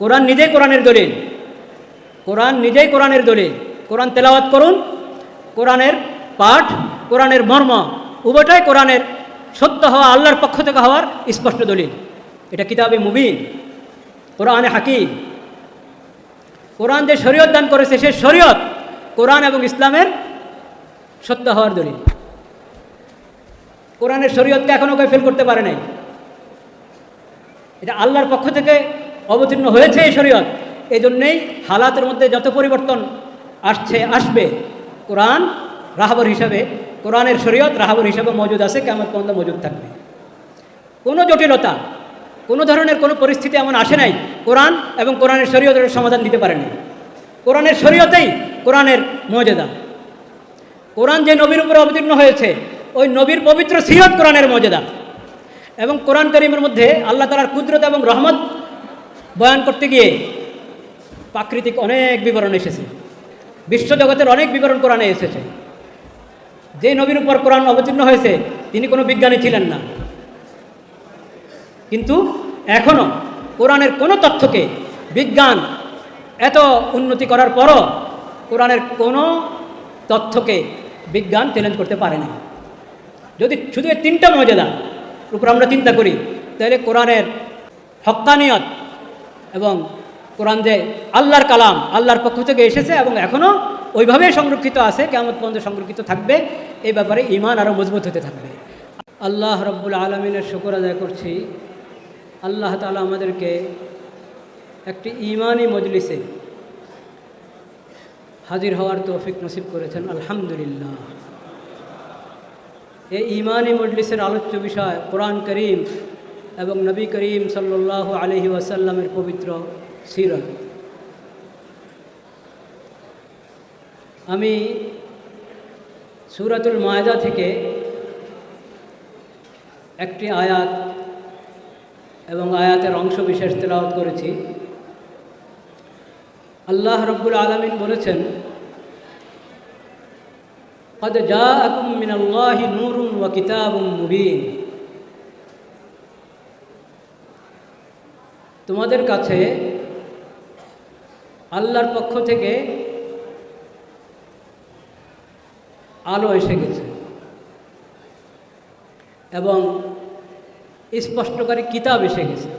কোরআন নিজেই কোরআনের দলিল, কোরআন নিজেই কোরআনের দলিল। কোরআন তেলাওয়াত করুন, কোরআনের পাঠ, কোরআনের মর্ম উভয়টাই কোরআনের সত্য হওয়া, আল্লাহর পক্ষ থেকে হওয়ার স্পষ্ট দলিল। এটা কিতাবে মুবিন, কোরআনে হাকিম। কোরআন যে শরীয়ত দান করেছে, সে শরীয়ত কোরআন এবং ইসলামের সত্য হওয়ার দলিল। কোরআনের শরীয়তকে এখনও কেউ ফেল করতে পারে নাই। এটা আল্লাহর পক্ষ থেকে অবতীর্ণ হয়েছে এই শরীয়ত। এই জন্যেই হালাতের মধ্যে যত পরিবর্তন আসবে, কোরআন রাহবর হিসাবে, কোরআনের শরীয়ত রাহবর হিসাবে মজুদ আছে, কিয়ামত পর্যন্ত মজুদ থাকবে। কোনো জটিলতা, কোনো ধরনের কোনো পরিস্থিতি এমন আসে নাই কোরআন এবং কোরআনের শরীয়তের সমাধান দিতে পারেনি। কোরআনের শরীয়তেই কোরআনের মর্যাদা। কোরআন যে নবীর উপরে অবতীর্ণ হয়েছে, ওই নবীর পবিত্র সিরত কোরআনের মর্যাদা। এবং কোরআন কারীমের মধ্যে আল্লাহ তাআলার কুদরত এবং রহমত বয়ান করতে গিয়ে প্রাকৃতিক অনেক বিবরণ এসেছে, বিশ্বজগতের অনেক বিবরণ কোরআনে এসেছে। যে নবীর উপর কোরআন অবতীর্ণ হয়েছে তিনি কোনো বিজ্ঞানী ছিলেন না, কিন্তু এখনও কোরআনের কোনো তথ্যকে বিজ্ঞান এত উন্নতি করার পরও কোরআনের কোনো তথ্যকে বিজ্ঞান চ্যালেঞ্জ করতে পারে না। যদি শুধু এই তিনটা মর্যাদার উপর আমরা চিন্তা করি, তাহলে কোরআনের হক্কানিয়ত এবং কোরআন যে আল্লাহর কালাম, আল্লাহর পক্ষ থেকে এসেছে এবং এখনও ওইভাবেই সংরক্ষিত আছে, কিয়ামত পর্যন্ত সংরক্ষিত থাকবে, এই ব্যাপারে ঈমান আরও মজবুত হতে থাকবে। আল্লাহ রব্বুল আলমিনের শুকর আদায় করছি, আল্লাহ তাআলা আমাদেরকে একটি ঈমানি মজলিসে হাজির হওয়ার তৌফিক নসিব করেছেন, আলহামদুলিল্লাহ। এই ঈমানি মজলিসের আলোচ্য বিষয় কোরআন করিম এবং নবী করিম সাল্লাল্লাহু আলাইহি ওয়াসাল্লামের পবিত্র সিরত। আমি সূরাতুল মায়েদা থেকে একটি আয়াত এবং আয়াতের অংশ বিশেষ তেলাওয়াত করেছি। আল্লাহ রব্বুল আলামিন বলেছেন, قد جاءكم من الله نور وكتاب مبين। তোমাদের কাছে আল্লাহর পক্ষ থেকে আলো এসে গেছে এবং স্পষ্টকারী কিতাব এসে গেছে।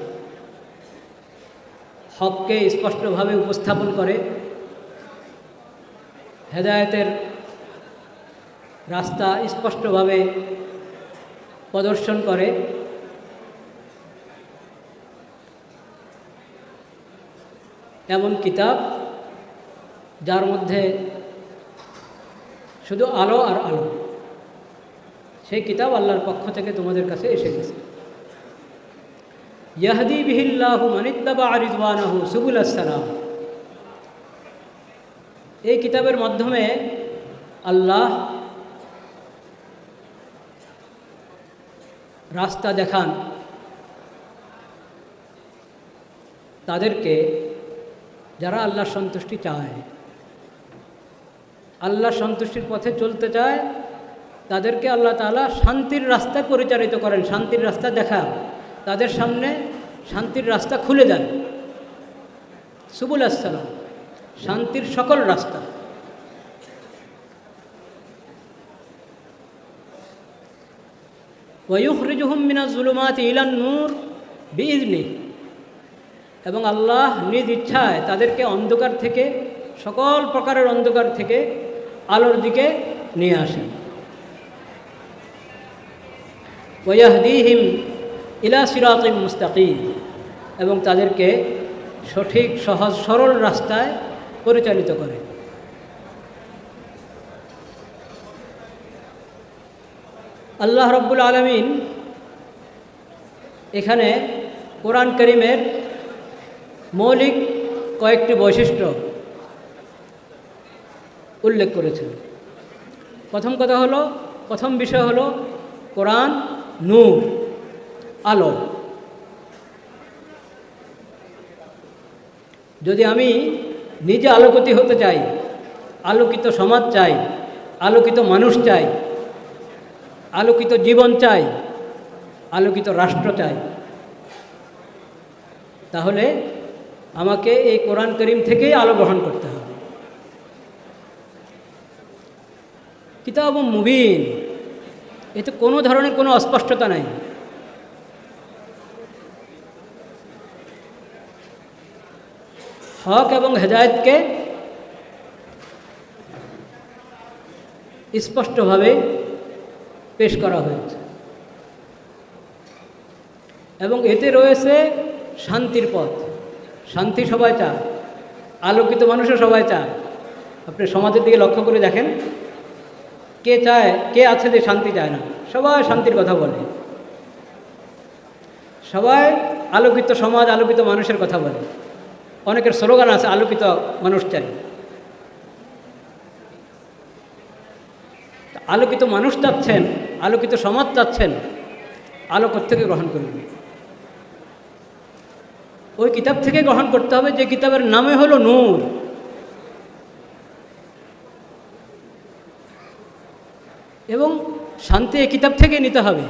হককে স্পষ্টভাবে উপস্থাপন করে, হেদায়েতের রাস্তা স্পষ্টভাবে প্রদর্শন করে, এমন কিতাব যার মধ্যে শুধু আলো আর আলো। সেই কিতাব আল্লাহর পক্ষ থেকে তোমাদের কাছে এসে গেছে। ইয়াহদি বিহিল্লাহু মানিত্তাবা রিজওয়ানাহু সুবুলাস সালাম। এই কিতাবের মাধ্যমে আল্লাহ রাস্তা দেখান তাদেরকে যারা আল্লাহর সন্তুষ্টি চায়, আল্লাহর সন্তুষ্টির পথে চলতে চায়, তাদেরকে আল্লাহ তাআলা শান্তির রাস্তায় পরিচালিত করেন, শান্তির রাস্তা দেখান, তাদের সামনে শান্তির রাস্তা খুলে দেন। সুবুল আসসালাম, শান্তির সকল রাস্তা। ওয়ায়ুখরিজুহুম মিনাজ যুলুমাতি ইলান নূর বিইذনিহি। এবং আল্লাহ নিজ ইচ্ছায় তাদেরকে অন্ধকার থেকে, সকল প্রকারের অন্ধকার থেকে আলোর দিকে নিয়ে আসেন। ওয়াহদিহিম ইলা সিরাতিন মুস্তাকিম। এবং তাদেরকে সঠিক, সহজ, সরল রাস্তায় পরিচালিত করে। আল্লাহ রব্বুল আলামিন এখানে কোরআন কারীমের মৌলিক কয়েকটি বৈশিষ্ট্য উল্লেখ করেছেন। প্রথম বিষয় হলো কোরআন নূর, আলো। যদি আমি নিজে আলোকিত হতে চাই, আলোকিত সমাজ চাই, আলোকিত মানুষ চাই, আলোকিত জীবন চাই, আলোকিত রাষ্ট্র চাই, তাহলে আমাকে এই কোরআন করিম থেকেই আলো গ্রহণ করতে হবে। কিতাব মুবিন, এতে কোনো ধরনের কোনো অস্পষ্টতা নাই। হক এবং হেদায়েতকে স্পষ্টভাবে পেশ করা হয়েছে এবং এতে রয়েছে শান্তির পথ। শান্তি সবাই চায়, আলোকিত মানুষও সবাই চায়। আপনি সমাজের দিকে লক্ষ্য করে দেখেন, কে চায়, কে আছে যে শান্তি চায় না? সবাই শান্তির কথা বলে, সবাই আলোকিত সমাজ, আলোকিত মানুষের কথা বলে। অনেকের স্লোগান আছে, আলোকিত মানুষ চাই। আলোকিত মানুষ চাচ্ছেন, আলোকিত সমাজ চাচ্ছেন, আলো থেকে গ্রহণ করবেন? ওই কিতাব থেকে গ্রহণ করতে হবে যে কিতাবের নামে হলো নূর। এবং শান্তি এই কিতাব থেকে নিতে হবে,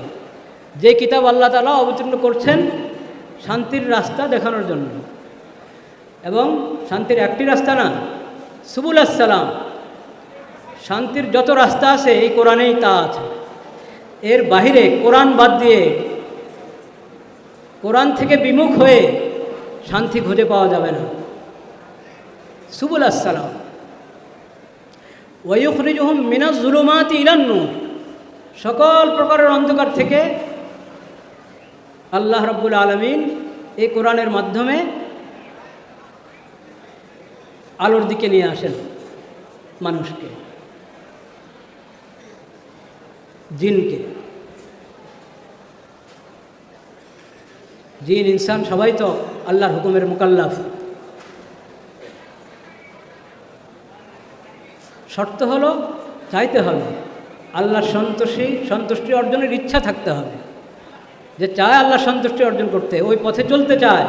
যে কিতাব আল্লাহ তাআলা অবতীর্ণ করছেন শান্তির রাস্তা দেখানোর জন্য। এবং শান্তির একটি রাস্তা না, সুবুল আসসালাম, শান্তির যত রাস্তা আছে এই কোরআনেই তা আছে। এর বাহিরে কোরআন বাদ দিয়ে, কোরআন থেকে বিমুখ হয়ে শান্তি খুঁজে পাওয়া যাবে না। সুবুল আসসালাম, ওয়ায়ুখরিজুহুম মিনাজ যুলুমাতি ইলান নূর, সকল প্রকারের অন্ধকার থেকে আল্লাহ রাব্বুল আলামিন এই কোরআনের মাধ্যমে আলোর দিকে নিয়ে আসেন মানুষকে, জিনকে। জিন ইনসান সবাই তো আল্লাহর হুকুমের মুকাল্লাফ। শর্ত হলো চাইতে হবে, আল্লাহর সন্তুষ্টি অর্জনের ইচ্ছা থাকতে হবে। যে চায় আল্লাহ সন্তুষ্টি অর্জন করতে, ওই পথে চলতে চায়,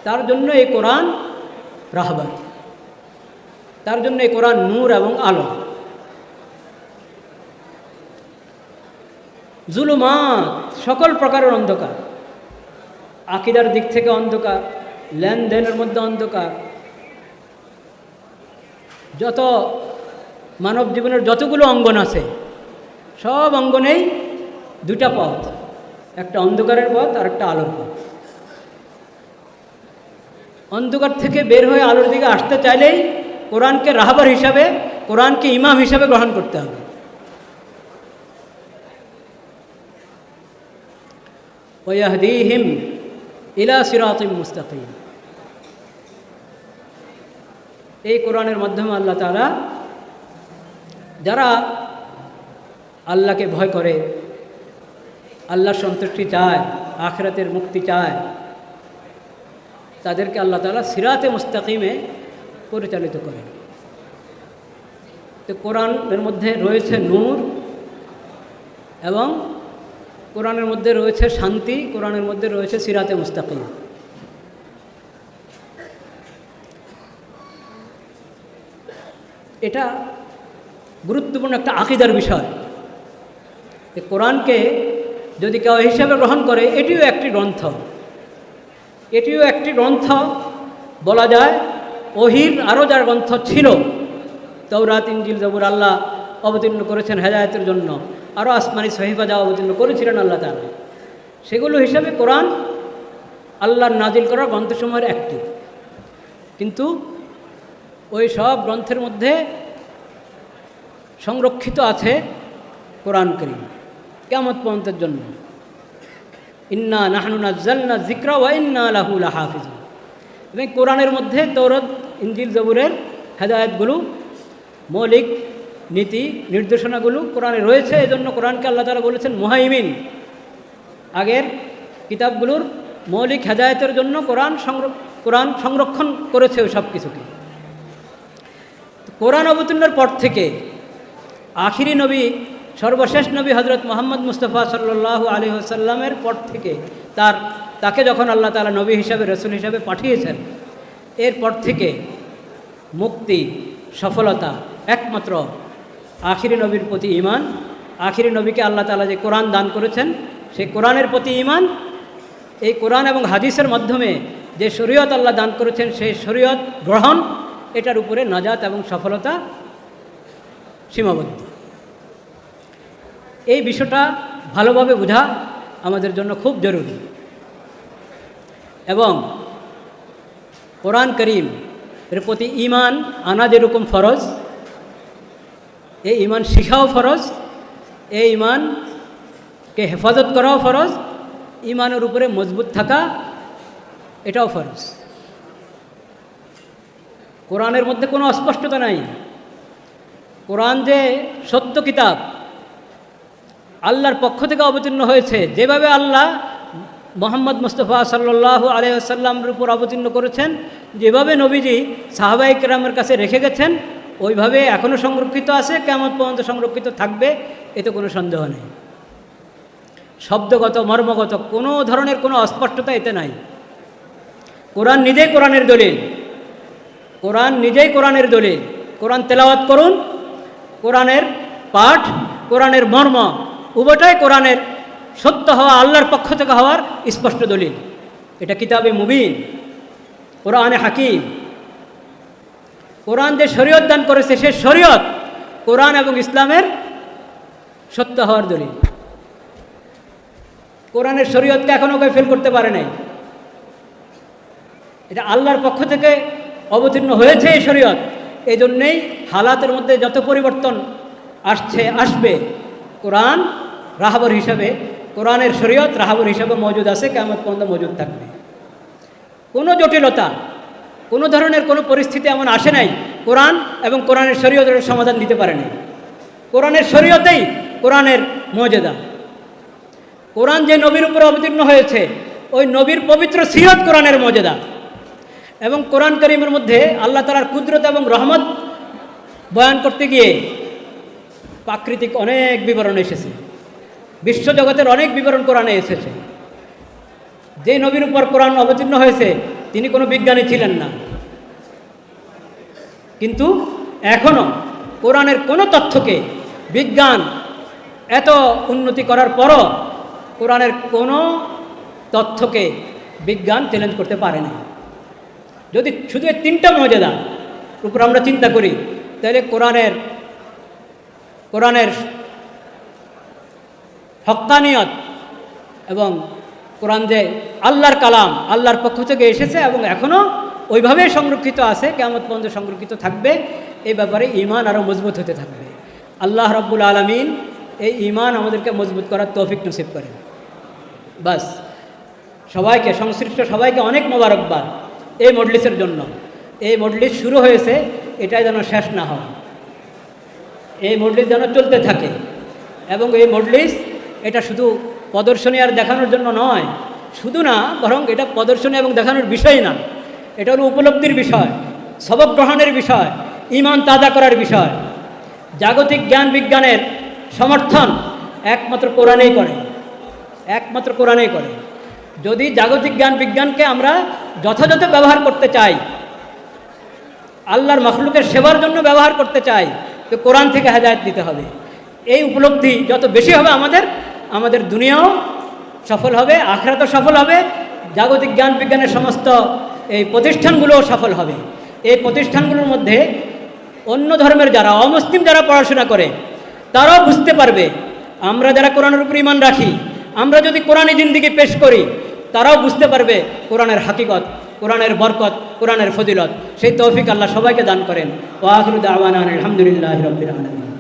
তার জন্য এই কোরআন রাহবার, তার জন্য এই কোরআন নূর এবং আলো। জুলুমাত, সকল প্রকারের অন্ধকার, আকীদার দিক থেকে অন্ধকার, লেনদেনের মধ্যে অন্ধকার, যত মানব জীবনের যতগুলো অঙ্গন আছে সব অঙ্গনেই দুটা পথ, একটা অন্ধকারের পথ আর একটা আলোর পথ। অন্ধকার থেকে বের হয়ে আলোর দিকে আসতে চাইলেই কোরআনকে রাহবার হিসাবে, কোরআনকে ইমাম হিসাবে গ্রহণ করতে হবে। ওয়াহদিহিম ইলা সিরাতিম মুস্তাকিম, এই কোরআনের মাধ্যমে আল্লাহ তাআলা যারা আল্লাহকে ভয় করে, আল্লাহর সন্তুষ্টি চায়, আখিরাতের মুক্তি চায়, তাদেরকে আল্লাহ তাআলা সিরাতে মুস্তাকিমে পরিচালিত করেন। তো কোরআনের মধ্যে রয়েছে নূর এবং কোরআনের মধ্যে রয়েছে শান্তি, কোরআনের মধ্যে রয়েছে সিরাতে মুস্তাকিম। এটা গুরুত্বপূর্ণ একটা আকীদার বিষয়। কোরআনকে যদি কেউ হিসাবে গ্রহণ করে, এটিও একটি গ্রন্থ, এটিও একটি গ্রন্থ বলা যায়। ওহীর আরও যার গ্রন্থ ছিল, তাওরাত, ইনজিল, জবুর আল্লাহ অবতীর্ণ করেছেন হেদায়েতের জন্য, আরও আসমানি সহিফা যা অবতীর্ণ করেছিলেন আল্লাহ তাআলা, সেগুলো হিসাবে কোরআন আল্লাহর নাজিল করা গ্রন্থসমূহের একটি। কিন্তু ওই সব গ্রন্থের মধ্যে সংরক্ষিত আছে কোরআন কারীম কিয়ামত পর্যন্তের জন্য। ইন্না নাহনু নাজ্জালনা যিকরা ওয়া ইন্না লাহু লাহাফিজুন। এবং কোরআনের মধ্যে তাওরাত, ইনজিল, জবুরের হেদায়েতগুলো, মৌলিক নীতি নির্দেশনাগুলো কোরআনে রয়েছে। এজন্য কোরআনকে আল্লাহ তাআলা বলেছেন মুহাইমিন। আগের কিতাবগুলোর মৌলিক হেদায়েতের জন্য কোরআন সংরক্ষণ করেছে ওই সব কিছুকে। কোরআন অবতীর্ণের পর থেকে আখিরি নবী, সর্বশেষ নবী হযরত মুহাম্মদ মুস্তাফা সাল্লাল্লাহু আলাইহি ওয়াসাল্লামের পর থেকে তাকে যখন আল্লাহ তাআলা নবী হিসাবে, রাসূল হিসাবে পাঠিয়েছেন, এরপর থেকে মুক্তি, সফলতা একমাত্র আখিরি নবীর প্রতি ঈমান। আখিরি নবীকে আল্লাহ তাআলা যে কোরআন দান করেছেন, সেই কোরআনের প্রতি ঈমান। এই কোরআন এবং হাদিসের মাধ্যমে যে শরীয়ত আল্লাহ দান করেছেন সেই শরীয়ত গ্রহণ, এটার উপরে নাজাত এবং সফলতা সীমাবদ্ধ। এই বিষয়টা ভালোভাবে বোঝা আমাদের জন্য খুব জরুরি। এবং কোরআন করিম এর প্রতি ঈমান আনা যেরকম ফরজ, এই ঈমান শিখাও ফরজ, এই ঈমানকে হেফাজত করাও ফরজ, ঈমানের উপরে মজবুত থাকা এটাও ফরজ। কোরআনের মধ্যে কোনো অস্পষ্টতা নাই। কোরআন যে সত্য কিতাব, আল্লাহর পক্ষ থেকে অবতীর্ণ হয়েছে, যেভাবে আল্লাহ মোহাম্মদ মুস্তফা সাল্লাল্লাহু আলাইহি ওয়াসাল্লামের উপর অবতীর্ণ করেছেন, যেভাবে নবীজি সাহাবায়ে কেরামের কাছে রেখে গেছেন, ওইভাবে এখনও সংরক্ষিত আছে, কিয়ামত পর্যন্ত সংরক্ষিত থাকবে, এতে কোনো সন্দেহ নেই। শব্দগত মর্মগত কোনো ধরনের কোনো অস্পষ্টতা এতে নাই। কোরআন নিজেই কোরআনের দলিল, কোরআন নিজেই কোরআনের দলিল। কোরআন তেলাওয়াত করুন, কোরআনের পাঠ, কোরআনের মর্ম উভয়টাই কোরআনের সত্য হওয়া, আল্লাহর পক্ষ থেকে হওয়ার স্পষ্ট দলিল। এটা কিতাবে মুবিন, কোরআনে হাকিম। কোরআন যে শরীয়ত দান করেছে, সে শরীয়ত কোরআন এবং ইসলামের সত্য হওয়ার দলিল। কোরআনের শরীয়তকে এখনও কেউ ফেল করতে পারে নাই। এটা আল্লাহর পক্ষ থেকে অবতীর্ণ হয়েছে এই শরীয়ত। এই জন্যেই হালাতের মধ্যে যত পরিবর্তন আসবে, কোরআন রাহবর হিসাবে, কোরআনের শরীয়ত রাহবর হিসাবে মজুদ আছে, কিয়ামত পর্যন্ত মজুদ থাকবে। কোনো জটিলতা, কোনো ধরনের কোনো পরিস্থিতি এমন আসে নাই কোরআন এবং কোরআনের শরীয়তের সমাধান দিতে পারে নাই। কোরআনের শরীয়তেই কোরআনের মর্যাদা। কোরআন যে নবীর উপরে অবতীর্ণ হয়েছে, ওই নবীর পবিত্র সিরত কোরআনের মর্যাদা। এবং কোরআন করিমের মধ্যে আল্লাহ তাআলার কুদরত এবং রহমত বয়ান করতে গিয়ে প্রাকৃতিক অনেক বিবরণ এসেছে, বিশ্বজগতের অনেক বিবরণ কোরআনে এসেছে। যে নবীর উপর কোরআন অবতীর্ণ হয়েছে, তিনি কোনো বিজ্ঞানী ছিলেন না, কিন্তু এখনও কোরআনের কোনো তথ্যকে বিজ্ঞান এত উন্নতি করার পরও কোরআনের কোনো তথ্যকে বিজ্ঞান চ্যালেঞ্জ করতে পারে না। যদি শুধু এই তিনটা মর্যাদার উপর আমরা চিন্তা করি, তাহলে কোরআনের হক্কানিয়ত এবং কোরআন যে আল্লাহর কালাম, আল্লাহর পক্ষ থেকে এসেছে এবং এখনও ওইভাবেই সংরক্ষিত আছে, কিয়ামত পর্যন্ত সংরক্ষিত থাকবে, এই ব্যাপারে ঈমান আরও মজবুত হতে থাকবে। আল্লাহ রাব্বুল আলামিন এই ঈমান আমাদেরকে মজবুত করার তৌফিক নসিব করেন। বাস, সবাইকে, সংশ্লিষ্ট সবাইকে অনেক মোবারকবাদ এই মজলিসের জন্য। এই মজলিস শুরু হয়েছে, এটাই যেন শেষ না হয়, এই মজলিস যেন চলতে থাকে। এবং এই মজলিস এটা শুধু প্রদর্শনী আর দেখানোর জন্য নয়, শুধু না, বরং এটা প্রদর্শনী এবং দেখানোর বিষয় না, এটা হলো উপলব্ধির বিষয়, সবক গ্রহণের বিষয়, ঈমান তাজা করার বিষয়। জাগতিক জ্ঞান বিজ্ঞানের সমর্থন একমাত্র কোরআনেই করে, একমাত্র কোরআনেই করে। যদি জাগতিক জ্ঞান বিজ্ঞানকে আমরা যথাযথ ব্যবহার করতে চাই, আল্লাহর মাখলুকের সেবার জন্য ব্যবহার করতে চাই, তো কোরআন থেকে হেদায়েত দিতে হবে। এই উপলব্ধি যত বেশি হবে আমাদের দুনিয়াও সফল হবে, আখিরাতও সফল হবে, জাগতিক জ্ঞান বিজ্ঞানের সমস্ত এই প্রতিষ্ঠানগুলোও সফল হবে। এই প্রতিষ্ঠানগুলোর মধ্যে অন্য ধর্মের যারা, অমুসলিম যারা পড়াশোনা করে, তারাও বুঝতে পারবে। আমরা যারা কোরআনের উপর ঈমান রাখি, আমরা যদি কোরআনী জিন্দেগি পেশ করি, তারাও বুঝতে পারবে কোরআনের হাকিকত, কোরআনের বরকত, কোরআনের ফজিলত। সেই তৌফিক আল্লাহ সবাইকে দান করেন। ওয়া আখিরু দাওয়ানা আলহামদুলিল্লাহি রাব্বিল আলামিন।